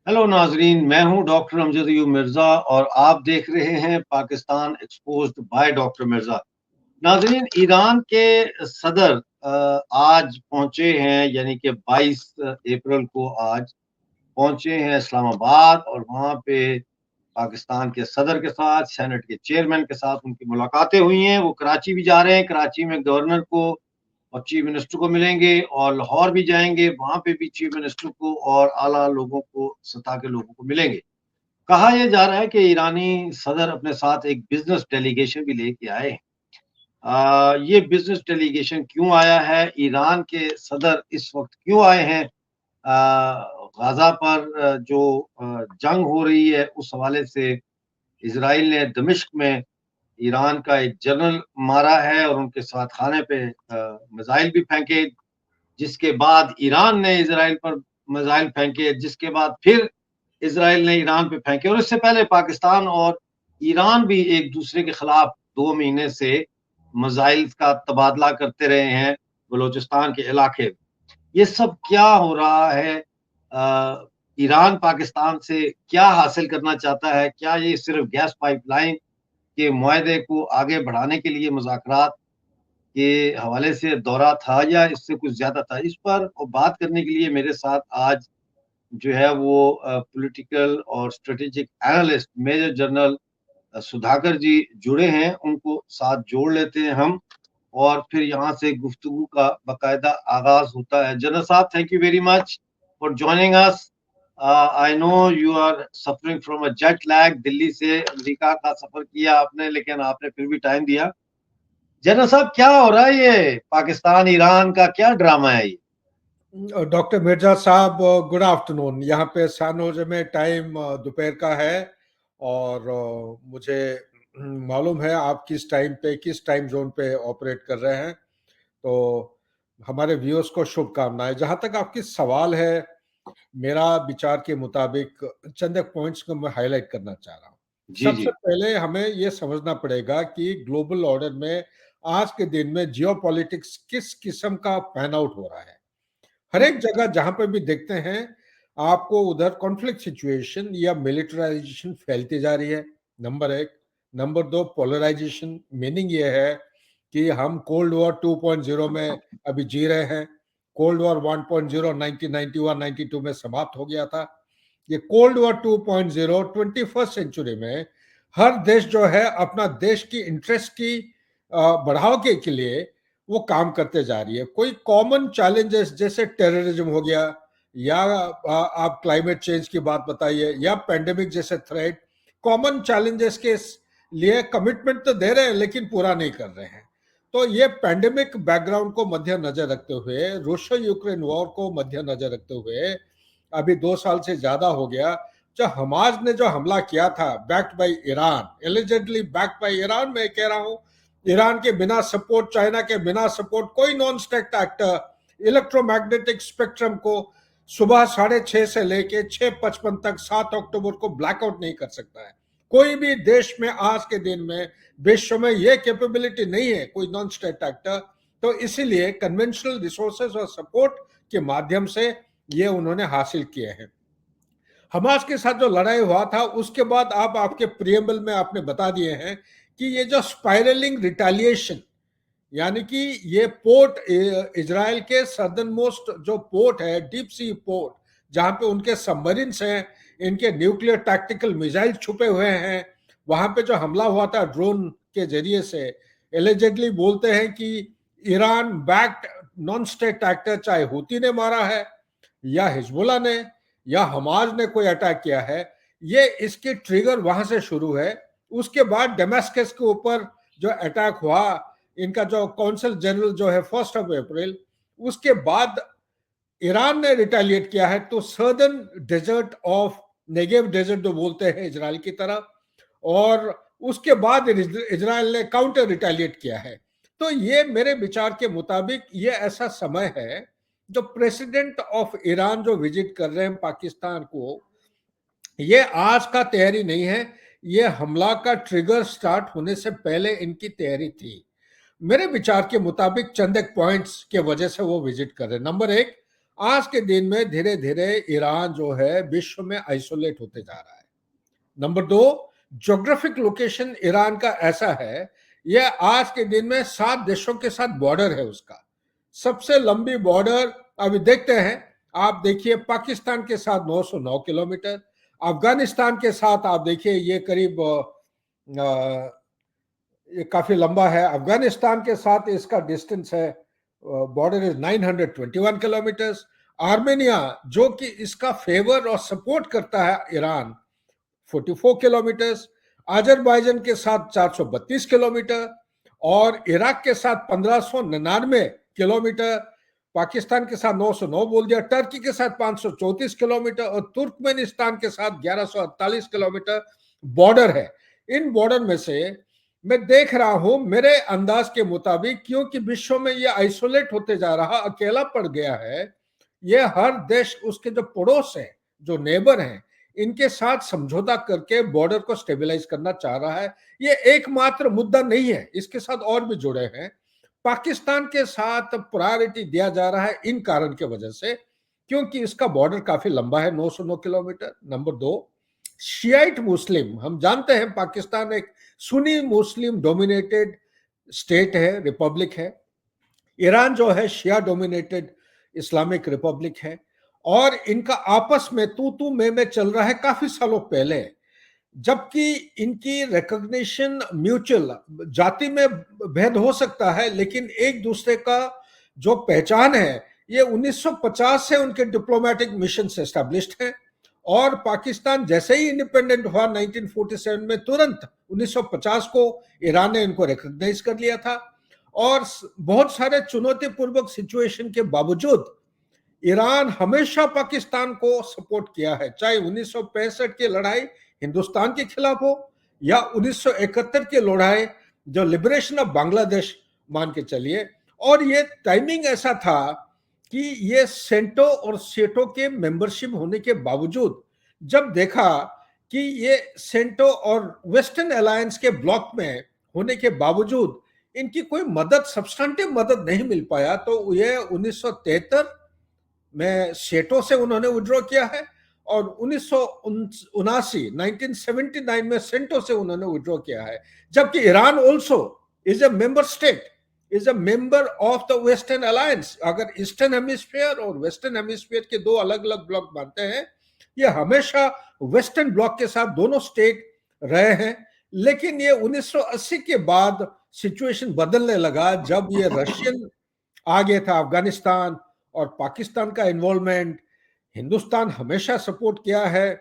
Hello नाजरीन, मैं हूं डॉक्टर अमजद अयूब मिर्जा और आप देख रहे हैं Pakistan exposed by doctor Mirza. नाजरीन, ईरान के सदर आज पहुंचे हैं, यानी कि 22 अप्रैल को आज पहुंचे हैं इस्लामाबाद, और वहां पे पाकिस्तान के सदर के साथ, सेनेट के चेयरमैन के साथ उनकी मुलाकातें हुई हैं। वो कराची भी जा रहे हैं, कराची में गवर्नर को और चीफ मिनिस्टर को मिलेंगे, और लाहौर भी जाएंगे, वहां पे भी चीफ मिनिस्टर को और आला लोगों को, सतह के लोगों को मिलेंगे। कहा यह जा रहा है कि ईरानी सदर अपने साथ एक बिजनेस डेलीगेशन भी लेके आए हैं। ये बिजनेस डेलीगेशन क्यों आया है, ईरान के सदर इस वक्त क्यों आए हैं, गाजा पर जो जंग हो रही है उस हवाले से इसराइल ने दमिश्क में ईरान का एक जनरल मारा है और उनके साथ खाने पे मिसाइल भी फेंके, जिसके बाद ईरान ने इसराइल पर मिसाइल फेंके, जिसके बाद फिर इसराइल ने ईरान पे फेंके, और इससे पहले पाकिस्तान और ईरान भी एक दूसरे के खिलाफ 2 महीने से मिसाइल का तबादला करते रहे हैं बलूचिस्तान के इलाके में। ये सब क्या हो रहा है? ईरान पाकिस्तान से क्या हासिल करना चाहता है? क्या ये सिर्फ गैस पाइपलाइन के मुआहदे को आगे बढ़ाने के लिए मुज़ाकरात के हवाले से दौरा था, या इससे कुछ ज़्यादा था? इस पर बात करने के लिए मेरे साथ आज जो है वो पॉलिटिकल और strategic analyst major general Sudhakar ji जुड़े हैं। उनको साथ जोड़ लेते हैं हम, और फिर यहाँ से गुफ्तगू का बाकायदा आगाज होता है। जनरल साहब, thank you very much for joining us. I know you are suffering from a jet lag. Delhi से अमेरिका का सफर किया आपने, लेकिन आपने फिर भी टाइम दिया। जनरल साहब, क्या हो रहा है? ये पाकिस्तान ईरान का क्या ड्रामा है ये? डॉक्टर मिर्जा साहब, गुड आफ्टरनून। यहाँ पे सैन होजे में टाइम दोपहर का है, और मुझे मालूम है आप किस टाइम पे, किस टाइम जोन पे ऑपरेट कर रहे हैं। तो हमारे व्यूअर्स को शुभकामनाएं। जहाँ तक आपकी सवाल है, मेरा विचार के मुताबिक चंद एक पॉइंट्स को मैं हाईलाइट करना चाह रहा हूँ। जी सबसे जी। पहले हमें ये समझना पड़ेगा कि ग्लोबल ऑर्डर में आज के दिन में जियोपॉलिटिक्स किस किस्म का पैन आउट हो रहा है। हर एक जगह जहां पे भी देखते हैं, आपको उधर कॉन्फ्लिक्ट सिचुएशन या मिलिटराइजेशन फैलती जा रही है, नंबर एक। नंबर दो, पोलराइजेशन। मीनिंग ये है कि हम कोल्ड वॉर 2.0 में अभी जी रहे हैं। कोल्ड वॉर 1.0 1991 92 में समाप्त हो गया था। ये कोल्ड वॉर 2.0 21st सेंचुरी में हर देश जो है अपना देश की इंटरेस्ट की बढ़ाव के लिए वो काम करते जा रही है। कोई कॉमन चैलेंजेस जैसे टेररिज्म हो गया, या आप क्लाइमेट चेंज की बात बताइए, या पेंडेमिक जैसे थ्रेट, कॉमन चैलेंजेस के लिए कमिटमेंट तो दे रहे हैं लेकिन पूरा नहीं कर रहे हैं। तो ये पेंडेमिक बैकग्राउंड को मध्य नजर रखते हुए, रूसो यूक्रेन वॉर को मध्य नजर रखते हुए, अभी 2 साल से ज्यादा हो गया जो हमास ने जो हमला किया था, backed by Iran, allegedly backed by Iran. मैं कह रहा हूं, ईरान के बिना सपोर्ट, चाइना के बिना सपोर्ट, कोई non state actor electromagnetic spectrum को सुबह 6:30 से लेके 6:55 तक 7 अक्टूबर को ब्लैकआउट नहीं कर सकता है। कोई भी देश में आज के दिन में, विश्व में ये कैपेबिलिटी नहीं है, कोई नॉन स्टेट एक्टर। तो इसीलिए कन्वेंशनल रिसोर्सेज और सपोर्ट के माध्यम से ये उन्होंने हासिल किए हैं। हमास के साथ जो लड़ाई हुआ था उसके बाद आप आपके प्रियम्बल में आपने बता दिए हैं कि ये जो स्पाइरलिंग रिटेलिएशन, यानी कि ये पोर्ट, इजराइल के सदर्न मोस्ट जो पोर्ट है, डीप सी पोर्ट, जहां पे उनके सबमरीन्स हैं, इनके न्यूक्लियर टैक्टिकल मिसाइल छुपे हुए हैं, वहां पे जो हमला हुआ था ड्रोन के जरिए से, एलिजेडली बोलते हैं कि Iran backed non state actor, चाहे हूती ने मारा है या हिजबुल्ला ने या हमास ने कोई अटैक किया है, ये इसकी ट्रिगर वहां से शुरू है। उसके बाद डेमास्कस के ऊपर जो अटैक हुआ, इनका जो कौंसल जनरल जो है 1 अप्रैल, उसके बाद ईरान ने रिटेलिएट किया है। तो southern desert of Negev desert जो बोलते हैं इजराइल की तरफ, और उसके बाद इजराइल ने काउंटर रिटेलिएट किया है। तो ये मेरे विचार के मुताबिक ये ऐसा समय है, जो प्रेसिडेंट ऑफ ईरान जो विजिट कर रहे हैं पाकिस्तान को, ये आज का तैयारी नहीं है, ये हमला का ट्रिगर स्टार्ट होने से पहले इनकी तैयारी थी। मेरे विचार के मुताबिक चंद एक पॉइंट्स के वजह से वो विजिट कर रहे हैं। नंबर एक, आज के दिन में धीरे धीरे ईरान जो है विश्व में आइसोलेट होते जा रहा है। नंबर दो, ज्योग्राफिक लोकेशन ईरान का ऐसा है, यह आज के दिन में 7 देशों के साथ बॉर्डर है उसका। सबसे लंबी बॉर्डर अभी देखते हैं, आप देखिए पाकिस्तान के साथ 909 किलोमीटर, अफगानिस्तान के साथ आप देखिए ये करीब ये काफी लंबा है। अफगानिस्तान के साथ इसका डिस्टेंस है, बॉर्डर इज 921 किलोमीटर्स। आर्मेनिया जो कि इसका फेवर और सपोर्ट करता है ईरान, 44 किलोमीटर्स। अजरबैजान के साथ 432 किलोमीटर और इराक के साथ 1599 किलोमीटर। पाकिस्तान के साथ 909 बोल दिया, टर्की के साथ 534 किलोमीटर और तुर्कमेनिस्तान के साथ 1148 किलोमीटर बॉर्डर है। इन बॉर्डर में से मैं देख रहा हूं मेरे अंदाज के मुताबिक, क्योंकि विश्व में ये आइसोलेट होते जा रहा, अकेला पड़ गया है, ये हर देश उसके जो पड़ोस है, जो नेबर हैं, इनके साथ समझौता करके बॉर्डर को स्टेबलाइज करना चाह रहा है। ये एकमात्र मुद्दा नहीं है, इसके साथ और भी जुड़े हैं। पाकिस्तान के साथ प्रायोरिटी दिया जा रहा है इन कारण के वजह से, क्योंकि इसका बॉर्डर काफी लंबा है, 909 किलोमीटर। नंबर दो, शियाइट मुस्लिम, हम जानते हैं पाकिस्तान एक सुन्नी मुस्लिम डोमिनेटेड स्टेट है, रिपब्लिक है। ईरान जो है शिया डोमिनेटेड इस्लामिक रिपब्लिक है और इनका आपस में तू मैं चल रहा है काफी सालों पहले, जबकि इनकी रिकॉग्निशन म्यूचुअल, जाति में भेद हो सकता है लेकिन एक दूसरे का जो पहचान है ये 1950 से उनके डिप्लोमेटिक मिशन से एस्टेब्लिश्ड है। और पाकिस्तान जैसे ही इंडिपेंडेंट हुआ 1947 में, तुरंत 1950 को ईरान ने इनको रिकॉग्नाइज कर लिया था। और बहुत सारे चुनौतीपूर्वक सिचुएशन के बावजूद ईरान हमेशा पाकिस्तान को सपोर्ट किया है, चाहे 1965 की लड़ाई हिंदुस्तान के खिलाफ हो या 1971 की लड़ाई जो लिबरेशन ऑफ बांग्लादेश मान के चलिए। और ये टाइमिंग ऐसा था कि ये सेंटो और सेटो के मेंबरशिप होने के बावजूद, जब देखा कि ये सेंटो और वेस्टर्न अलायंस के ब्लॉक में होने के बावजूद इनकी कोई मदद, सब्सटेंटिव मदद नहीं मिल पाया, तो ये 1973 में सेटो से उन्होंने विड्रॉ किया है और 1979 में सेंटो से उन्होंने विड्रॉ किया है। जबकि Iran also is a member state, is a member of the western alliance. अगर ईस्टर्न हेमिस्फीयर और वेस्टर्न हेमिस्फीयर के दो अलग अलग ब्लॉक मानते हैं, ये हमेशा वेस्टर्न ब्लॉक के साथ दोनों स्टेट रहे हैं। लेकिन ये 1980 के बाद सिचुएशन बदलने लगा, जब ये रशियन आ गया था अफगानिस्तान और पाकिस्तान का इन्वॉल्वमेंट। हिंदुस्तान हमेशा सपोर्ट किया है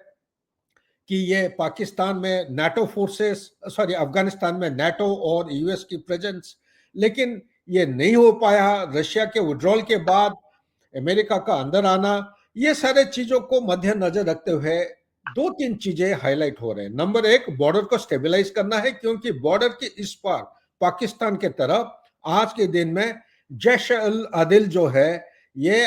कि ये पाकिस्तान में नाटो फोर्सेस, सॉरी अफगानिस्तान में नाटो और यूएस की प्रेजेंस, लेकिन ये नहीं हो पाया। रशिया के विड्रॉल के बाद अमेरिका का अंदर आना, ये सारे चीजों को मद्देनजर रखते हुए 2-3 चीजें हाईलाइट हो रहे हैं। नंबर एक, बॉर्डर को स्टेबलाइज करना है, क्योंकि बॉर्डर के इस पार पाकिस्तान के तरफ आज के दिन में जैश अल आदिल जो है, ये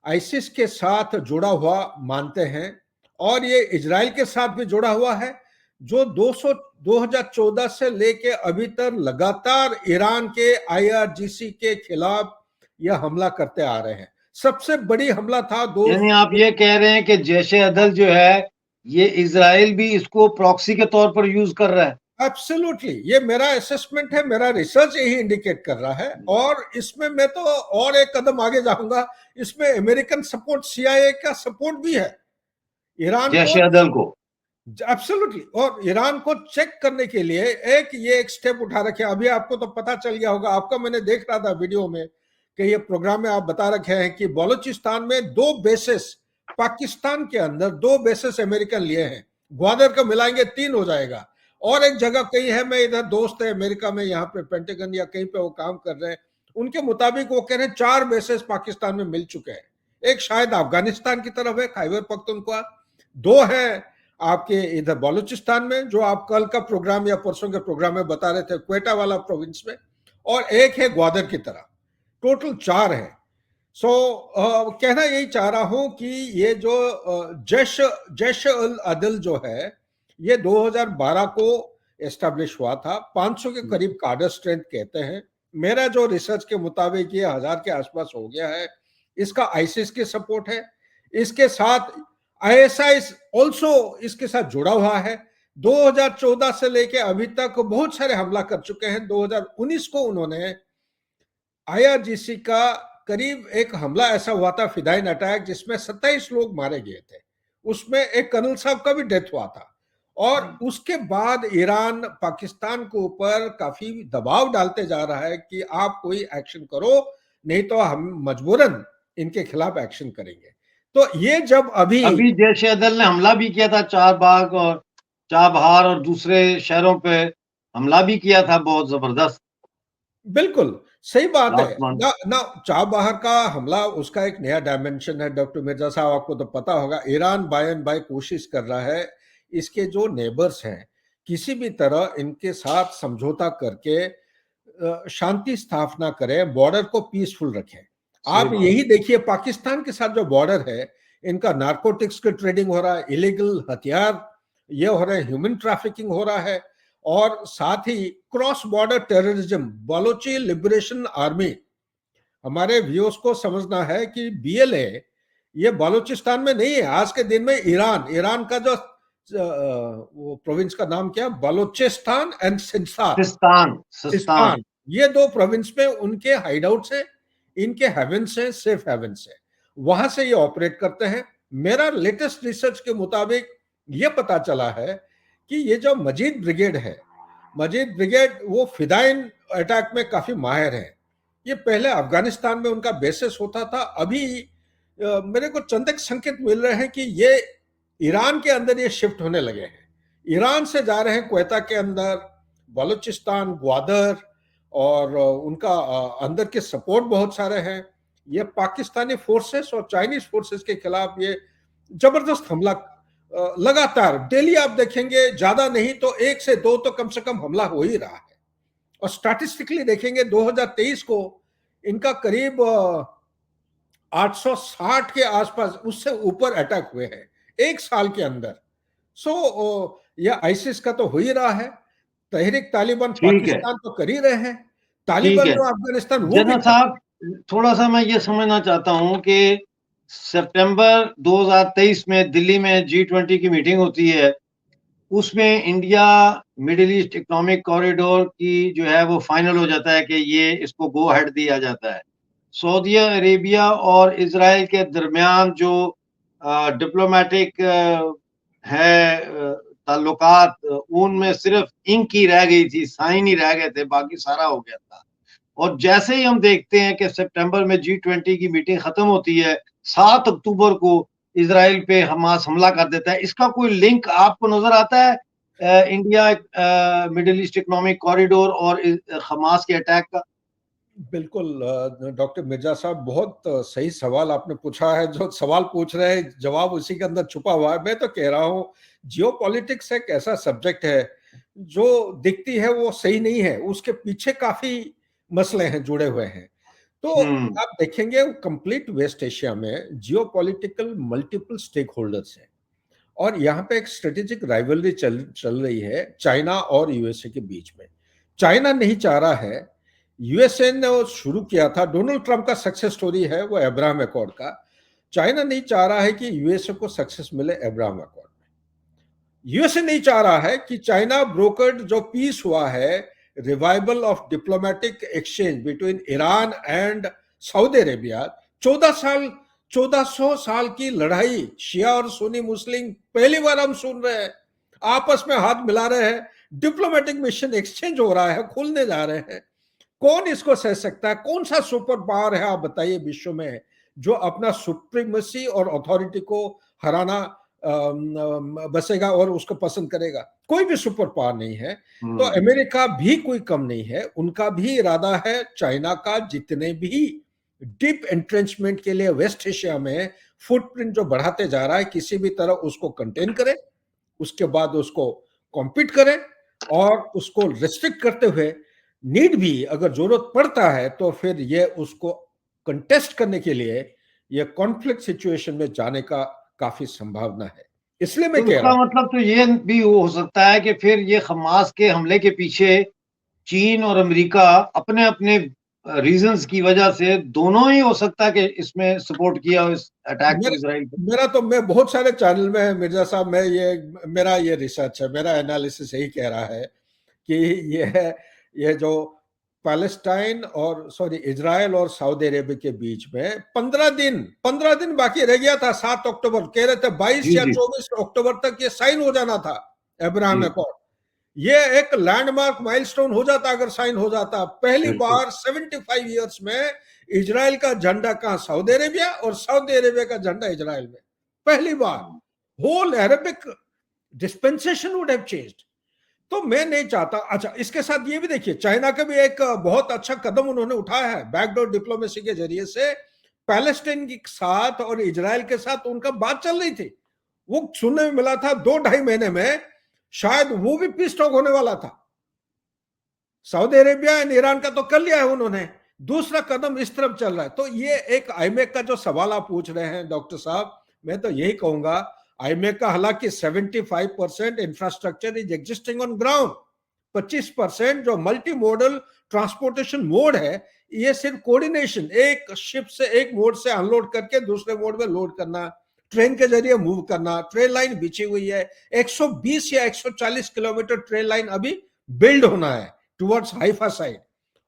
आईसिस के साथ जुड़ा हुआ मानते हैं और ये इजराइल के साथ भी जुड़ा हुआ है, जो 2014 से लेके अभी तक लगातार ईरान के आईआरजीसी के खिलाफ यह हमला करते आ रहे हैं। सबसे बड़ी हमला था यानी आप ये कह रहे हैं कि जैशे अदल जो है, ये इजराइल भी इसको प्रॉक्सी के तौर पर यूज कर रहा है। एब्सोल्युटली, ये मेरा असेसमेंट है, मेरा रिसर्च यही इंडिकेट कर रहा है। और इसमें मैं तो और एक कदम आगे जाऊंगा, इसमें अमेरिकन सपोर्ट, सीआईए का सपोर्ट भी है ईरान जैशे अदल को। एब्सोल्युटली। और ईरान को चेक करने के लिए एक स्टेप उठा रखे। अभी आपको तो पता चल गया होगा, आपका मैंने देख रहा था वीडियो में कि ये प्रोग्राम में आप बता रखे हैं कि बलूचिस्तान में 2 बेसेस, पाकिस्तान के अंदर 2 बेसेस अमेरिकन लिए हैं। ग्वादर को मिलाएंगे 3 हो जाएगा। और एक जगह कहीं है, मैं इधर दोस्त है अमेरिका में, यहाँ पे पेंटागन या कहीं पे वो काम कर रहे हैं, उनके मुताबिक वो कह रहे हैं 4 बेसेस पाकिस्तान में मिल चुके हैं। एक शायद अफगानिस्तान की तरफ है, खैबर पख्तूनख्वा। 2 है आपके इधर बलूचिस्तान में, जो आप कल का प्रोग्राम या परसों के प्रोग्राम में बता रहे थे, क्वेटा वाला प्रोविंस में, और एक है ग्वादर की तरफ। टोटल 4 है। कहना यही चाह रहा हूं कि ये जो जैश अल अदल जो है, ये 2012 को एस्टेब्लिश हुआ था। 500 के करीब कार्डर स्ट्रेंथ कहते हैं। मेरा जो रिसर्च के मुताबिक ये 1000 के आसपास हो गया है। इसका आईसिस की सपोर्ट है, इसके साथ आईएसआई ऑल्सो इसके साथ जुड़ा हुआ है। 2014 से लेके अभी तक बहुत सारे हमला कर चुके हैं। 2019 को उन्होंने आईआरजीसी का करीब एक हमला ऐसा हुआ था, फिदाइन अटैक, जिसमें 27 लोग मारे गए थे। उसमें एक कर्नल साहब का भी डेथ हुआ था। और उसके बाद ईरान पाकिस्तान के ऊपर काफी दबाव डालते जा रहा है कि आप कोई एक्शन करो, नहीं तो हम मजबूरन इनके खिलाफ एक्शन करेंगे। तो ये जब अभी जैश-ए-दल ने हमला भी किया था चारबाग और चाबहार और दूसरे शहरों पे हमला भी किया था बहुत जबरदस्त। बिल्कुल सही बात है लास्ट मंथ। ना। ना, चाबहार का हमला उसका एक नया डायमेंशन है डॉक्टर मिर्जा साहब, आपको तो पता होगा। ईरान बाय एंड बाय कोशिश कर रहा है इसके जो नेबर्स हैं किसी भी तरह इनके साथ समझौता करके शांति स्थापना करें, बॉर्डर को पीसफुल रखें। आप यही देखिए पाकिस्तान के साथ जो बॉर्डर है, इनका नारकोटिक्स की ट्रेडिंग हो रहा है, इलीगल हथियार ये हो रहे हैं, ह्यूमन ट्रैफिकिंग हो रहा है, और साथ ही cross border terrorism. Balochi liberation army, हमारे व्यूअर्स को समझना है कि बीएलए ये बलूचिस्तान में नहीं है। आज के दिन में ईरान का जो वो प्रोविंस का नाम क्या, बलूचिस्तान एंड सिस्तान, ये दो प्रोविंस में उनके हाइडआउट्स हैं, इनके हेवन्स हैं, सेफ हेवन्स हैं, वहां से ये ऑपरेट करते हैं। मेरा लेटेस्ट रिसर्च के मुताबिक ये पता चला है कि ये जो मजीद ब्रिगेड है, मजीद ब्रिगेड वो फिदाइन अटैक में काफी माहिर है। ये पहले अफगानिस्तान में उनका बेसिस होता था। अभी मेरे को चंद एक संकेत मिल रहे हैं कि ये ईरान के अंदर ये शिफ्ट होने लगे हैं। ईरान से जा रहे हैं क्वेता के अंदर, बलूचिस्तान, ग्वादर, और उनका अंदर के सपोर्ट बहुत सारे हैं। ये पाकिस्तानी फोर्सेस और चाइनीज फोर्सेस के खिलाफ ये जबरदस्त हमला लगातार डेली आप देखेंगे, ज्यादा नहीं तो 1 से 2 तो कम से कम हमला हो ही रहा है। और स्टैटिस्टिकली देखेंगे 2023 को इनका करीब 860 के आसपास, उससे ऊपर अटैक हुए हैं एक साल के अंदर। सो यह आईसिस का तो हो ही रहा है, तहरीक तालिबान पाकिस्तान तो कर ही रहे हैं, तालिबान जो अफगानिस्तान वो भी जनरल साहब, थोड़ा सा मैं ये समझना चाहता हूं कि सितंबर 2023 में दिल्ली में G20 की मीटिंग होती है, उसमें India middle east economic corridor की जो है वो फाइनल हो जाता है कि ये इसको गो हेड दिया जाता है। सऊदी अरेबिया और इजराइल के दरमियान जो डिप्लोमेटिक है ताल्लुकात, उनमें सिर्फ इंक ही रह गई थी, साइन ही रह गए थे, बाकी सारा हो गया था। और जैसे ही हम देखते हैं कि सितंबर में G20 की मीटिंग खत्म होती है, 7 अक्टूबर को इजराइल पे हमास हमला कर देता है। इसका कोई लिंक आपको नजर आता है India middle east economic corridor और हमास के अटैक का? बिल्कुल डॉक्टर मिर्जा साहब, बहुत सही सवाल आपने पूछा है। जो सवाल पूछ रहे हैं जवाब उसी के अंदर छुपा हुआ है। मैं तो कह रहा हूँ जियोपॉलिटिक्स एक ऐसा सब्जेक्ट है जो दिखती है वो सही नहीं है, उसके पीछे काफी मसले हैं जुड़े हुए हैं। तो आप देखेंगे कंप्लीट वेस्ट एशिया में जियोपॉलिटिकल मल्टीपल स्टेक होल्डर्स हैं, और यहाँ पे एक स्ट्रेटेजिक राइवलरी चल रही है चाइना और यूएसए के बीच में। चाइना नहीं चाह रहा है, यूएसए ने वो शुरू किया था, डोनाल्ड ट्रंप का सक्सेस स्टोरी है वो अब्राहम अकॉर्ड का। चाइना नहीं चाह रहा है कि यूएसए को सक्सेस मिले अब्राहम अकॉर्ड में। यूएसए नहीं चाह रहा है कि चाइना ब्रोकर्ड जो पीस हुआ है, revival of diplomatic exchange between Iran and Saudi Arabia, 1400 साल की लड़ाई, शिया और सुन्नी मुस्लिम, पहली बार हम सुन रहे हैं, आपस में हाथ मिला रहे हैं, डिप्लोमेटिक मिशन एक्सचेंज हो रहा है, खुलने जा रहे हैं। कौन इसको सह सकता है? कौन सा सुपर पावर है आप बताइए विश्व में जो अपना सुप्रीमेसी और अथॉरिटी को हराना बसेगा और उसको पसंद करेगा? कोई भी सुपर पावर नहीं है। तो अमेरिका भी कोई कम नहीं है, उनका भी इरादा है चाइना का जितने भी डीप एंट्रेंचमेंट के लिए वेस्ट एशिया में फुटप्रिंट जो बढ़ाते जा रहा है, किसी भी तरह उसको कंटेन करे, उसके बाद उसको कॉम्पीट करे, और उसको रिस्ट्रिक्ट करते हुए नीड भी अगर जरूरत पड़ता है तो फिर ये उसको कंटेस्ट करने के लिए ये कॉन्फ्लिक्ट सिचुएशन में जाने का काफी संभावना है। इसलिए मैं कह रहा हूं, मतलब तो ये भी हो सकता है कि फिर ये हमास के हमले के पीछे चीन और अमेरिका अपने अपने रीजंस की वजह से दोनों ही हो सकता है कि इसमें सपोर्ट किया हो इस अटैक को मेरा इजराइल पे। मेरा तो मैं बहुत सारे चैनल में मिर्जा साहब, मैं ये मेरा ये रिसर्च है, मेरा एनालिसिस यही कह रहा है कि ये जो पैलेस्टाइन और सॉरी इजराइल और सऊदी अरेबिया के बीच में 15 दिन बाकी रह गया था। 7 अक्टूबर कह रहे थे, 22 जी या जी 24 अक्टूबर तक ये साइन हो जाना था अब्राहम जी अकॉर्ड। ये एक लैंडमार्क माइलस्टोन हो जाता अगर साइन हो जाता। पहली बिल्कुल। बार 75 ईयर्स में इजराइल का झंडा कहां, सऊदी अरेबिया, और सऊदी अरेबिया का झंडा इजराइल में, पहली बार। Whole Arabic dispensation would have changed. तो मैं नहीं चाहता। अच्छा, इसके साथ ये भी देखिए, चाइना का भी एक बहुत अच्छा कदम उन्होंने उठाया है बैकडोर डिप्लोमेसी के जरिए से। पैलेस्टाइन के साथ और इजराइल के साथ उनका बात चल रही थी, वो सुनने में मिला था 2-2.5 महीने में शायद वो भी पीस टॉक होने वाला था। सऊदी अरेबिया एंड ईरान का तो कर लिया है उन्होंने, दूसरा कदम इस तरफ चल रहा है। तो ये एक आईमेक का जो सवाल आप पूछ रहे हैं डॉक्टर साहब, मैं तो यही कहूंगा, आईमेक का हालांकि 75% infrastructure is existing on ground, 25% जो मल्टी मॉडल ट्रांसपोर्टेशन मोड है, ये सिर्फ कोऑर्डिनेशन, एक शिप से एक मोड से अनलोड करके दूसरे मोड में लोड करना, ट्रेन के जरिए मूव करना। ट्रेन लाइन बिछी हुई है, 120 या 140 किलोमीटर ट्रेन लाइन अभी बिल्ड होना है टुवर्ड्स हाइफा साइड।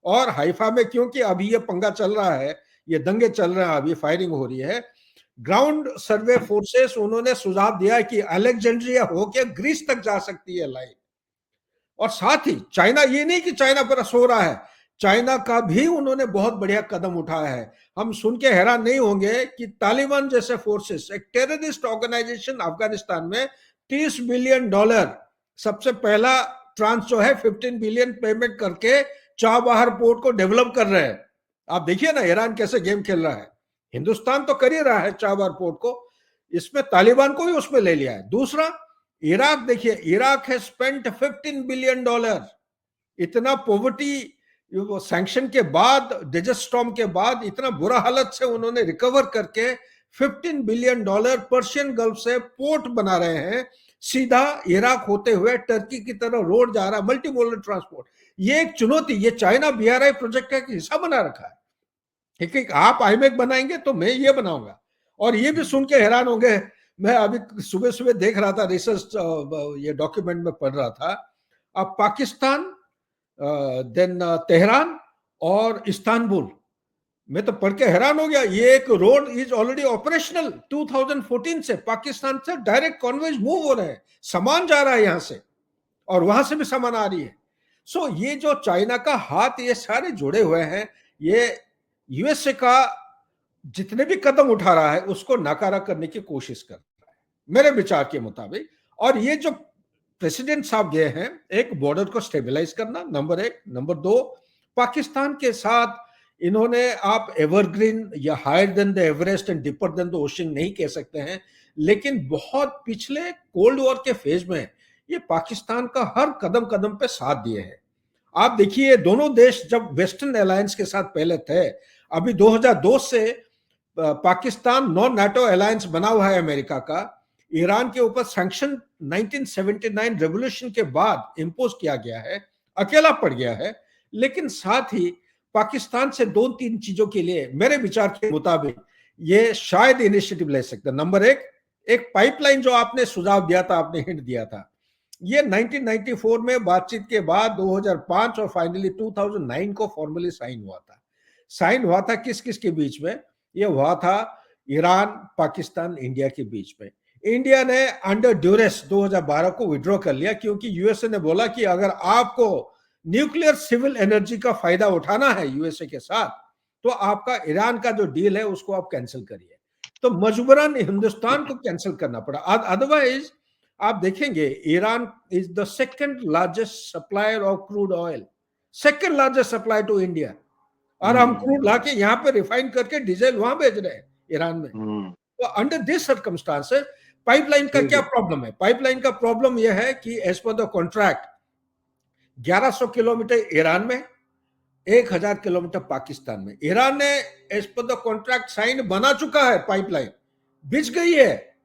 और हाइफा में क्योंकि अभी ये पंगा चल रहा है, ये दंगे चल रहे हैं, अभी फायरिंग हो रही है, ग्राउंड सर्वे फोर्सेस उन्होंने सुझाव दिया कि अलेक्जेंड्रिया होकर ग्रीस तक जा सकती है लाइन। और साथ ही चाइना, ये नहीं कि चाइना पर सो रहा है, चाइना का भी उन्होंने बहुत बढ़िया कदम उठाया है। हम सुन के हैरान नहीं होंगे कि तालिबान जैसे फोर्सेस, एक टेररिस्ट ऑर्गेनाइजेशन अफगानिस्तान में, $30 बिलियन सबसे पहला ट्रांस जो है 15 बिलियन पेमेंट करके चाबहार पोर्ट को डेवलप कर रहे हैं। आप देखिए ना ईरान कैसे गेम खेल रहा है। हिंदुस्तान तो कर ही रहा है चाबहार पोर्ट को, इसमें तालिबान को भी उसमें ले लिया है। दूसरा, इराक देखिए, इराक है स्पेंट $15 बिलियन। इतना पॉवर्टी, सैंक्शन के बाद, डेजर्ट स्टॉर्म के बाद इतना बुरा हालत से उन्होंने रिकवर करके $15 बिलियन पर्शियन गल्फ से पोर्ट बना रहे हैं, सीधा इराक होते हुए टर्की की तरफ रोड जा रहा है, मल्टी मोडल ट्रांसपोर्ट। ये एक चुनौती, ये चाइना बीआरआई प्रोजेक्ट का एक हिस्सा बना रखा है। एक आप आईमेक बनाएंगे तो मैं ये बनाऊंगा। और ये भी सुन के हैरान होंगे, मैं अभी सुबह सुबह देख रहा था, रिसर्च ये डॉक्यूमेंट में पढ़ रहा था, अब पाकिस्तान, देन तेहरान और इस्तांबुल, मैं तो पढ़ के हैरान हो गया। ये एक रोड इज ऑलरेडी ऑपरेशनल 2014 से, पाकिस्तान से डायरेक्ट कॉन्वेज मूव हो रहे हैं, सामान जा रहा है यहां से और वहां से भी सामान आ रही है। सो ये जो चाइना का हाथ, ये सारे जुड़े हुए हैं। ये यूएसए का जितने भी कदम उठा रहा है उसको नाकारा करने की कोशिश कर रहा है मेरे विचार के मुताबिक। और ये जो प्रेसिडेंट साहब गए हैं, एक बॉर्डर को स्टेबलाइज करना, नंबर 1। नंबर 2, पाकिस्तान के साथ इन्होंने, आप एवरग्रीन या higher than the Everest and deeper than the ocean नहीं कह सकते हैं, लेकिन बहुत पिछले कोल्ड वॉर के फेज में ये पाकिस्तान का हर कदम कदम पे साथ दिए हैं। आप देखिए, दोनों देश जब वेस्टर्न अलायंस के साथ पहले थे, अभी 2002 से पाकिस्तान नॉन नाटो अलायंस बना हुआ है अमेरिका का। ईरान के ऊपर सैंक्शन 1979 रेवोल्यूशन के बाद इंपोज किया गया है, अकेला पड़ गया है। लेकिन साथ ही पाकिस्तान से 2-3 चीजों के लिए मेरे विचार के मुताबिक ये शायद इनिशिएटिव ले सकते हैं। नंबर 1, एक पाइपलाइन जो आपने सुझाव दिया था, आपने हिंट दिया था, ये 1994 में बातचीत के बाद 2005 और फाइनली 2009 को फॉर्मली साइन हुआ था। साइन हुआ था किस किस के बीच में? ये हुआ था ईरान, पाकिस्तान, इंडिया के बीच में। इंडिया ने अंडर ड्यूरेस 2012 को विड्रॉ कर लिया, क्योंकि यूएसए ने बोला कि अगर आपको न्यूक्लियर सिविल एनर्जी का फायदा उठाना है यूएसए के साथ, तो आपका ईरान का जो डील है उसको आप कैंसिल करिए। तो मजबूरन हिंदुस्तान को कैंसिल करना पड़ा। अदरवाइज आप देखेंगे, Iran is the second largest supplier of crude oil, second largest supply to India. और हम क्रूड लाके यहाँ पे रिफाइन करके डीजल वहां भेज रहे हैं ईरान में। तो अंडर दिस सर्कमस्टांसेस पाइपलाइन का क्या प्रॉब्लम है? पाइपलाइन का प्रॉब्लम यह है कि as per the contract 1100 kilometre Iran में, 1000 किलोमीटर पाकिस्तान में। ईरान ने as per the contract sign बना चुका है, पाइपलाइन बिछ गई है,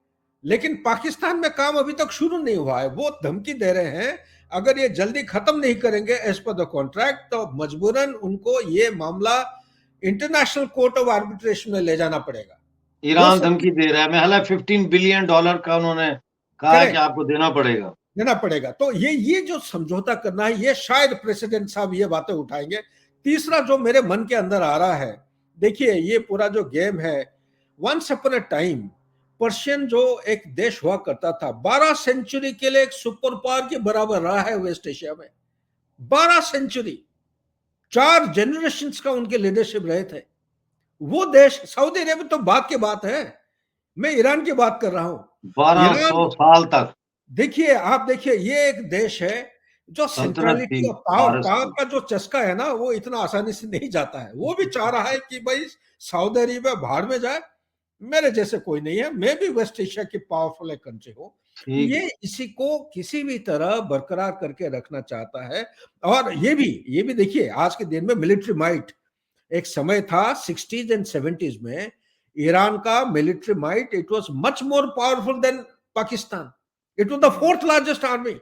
लेकिन पाकिस्तान में काम अभी तक शुरू नहीं हुआ है। वो धमकी दे रहे हैं अगर ये जल्दी खत्म नहीं करेंगे एज पर द कॉन्ट्रैक्ट तो मजबूरन उनको ये मामला इंटरनेशनल कोर्ट ऑफ आर्बिट्रेशन में ले जाना पड़ेगा। ईरान धमकी दे रहा है, मैं हालांकि $15 बिलियन का उन्होंने कहा है कि आपको देना पड़ेगा। तो ये जो समझौता करना है, ये शायद प्रेसिडेंट साहब ये बातें उठाएंगे। तीसरा जो मेरे मन के अंदर आ रहा है, देखिए ये पूरा जो गेम है, once upon a time Persian जो एक देश हुआ करता था, 12 सेंचुरी के लिए एक सुपर पावर के बराबर रहा है वेस्ट एशिया में। 12 सेंचुरी, 4 जनरेशन का उनके लीडरशिप रहे थे। वो देश, सऊदी अरेबिया तो बात की बात है, मैं ईरान की बात कर रहा हूं। 1200 साल तक। देखिए, आप देखिए, ये एक देश है जो सल्तनत थी सेंट्रलिटी और पावर का जो चस्का है ना, वो इतना आसानी से नहीं जाता है। वो भी चाह रहा है कि भाई सऊदी अरेबिया भाड़ में जाए, मेरे जैसे कोई नहीं है, मैं भी वेस्ट एशिया की पावरफुल एक कंट्री हूं। ये इसी को किसी भी तरह बरकरार करके रखना चाहता है। और ये भी देखिए, आज के दिन में मिलिट्री माइट, एक समय था 60s एंड 70s में ईरान का military might, it was much more powerful than Pakistan. It was the 4th largest army.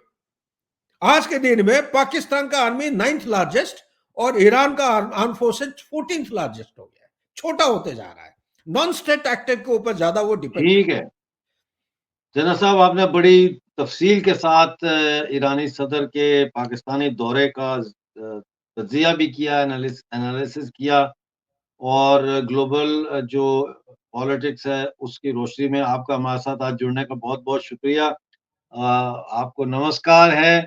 आज के दिन में पाकिस्तान का आर्मी 9th लार्जेस्ट और ईरान का आर्म फोर्सेज 14th लार्जेस्ट हो गया है, छोटा होते जा रहा है। नॉन स्टेट एक्टर के ऊपर ज्यादा वो डिपेंड। ठीक है जना साहब, आपने बड़ी तफसील के साथ ईरानी सदर के पाकिस्तानी दौरे का तज्जिया भी किया, एनालिसिस किया, और ग्लोबल जो पॉलिटिक्स है उसकी रोशनी में आपका हमारे साथ आज जुड़ने का बहुत बहुत शुक्रिया। आपको नमस्कार है।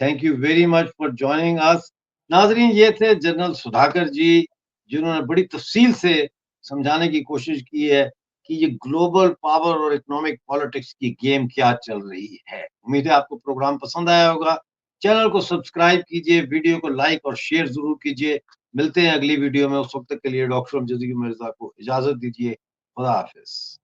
Thank you very much for joining अस। नाजरीन, ये थे जनरल सुधाकर जी, जिन्होंने बड़ी तफसील से समझाने की कोशिश की है कि ये ग्लोबल पावर और इकोनॉमिक पॉलिटिक्स की गेम क्या चल रही है। उम्मीद है आपको प्रोग्राम पसंद आया होगा। चैनल को सब्सक्राइब कीजिए, वीडियो को लाइक और शेयर जरूर कीजिए। मिलते हैं अगली वीडियो में, उस वक्त के लिए डॉक्टर अमजद यूम मिर्जा को इजाजत दीजिए। खुदा हाफिज।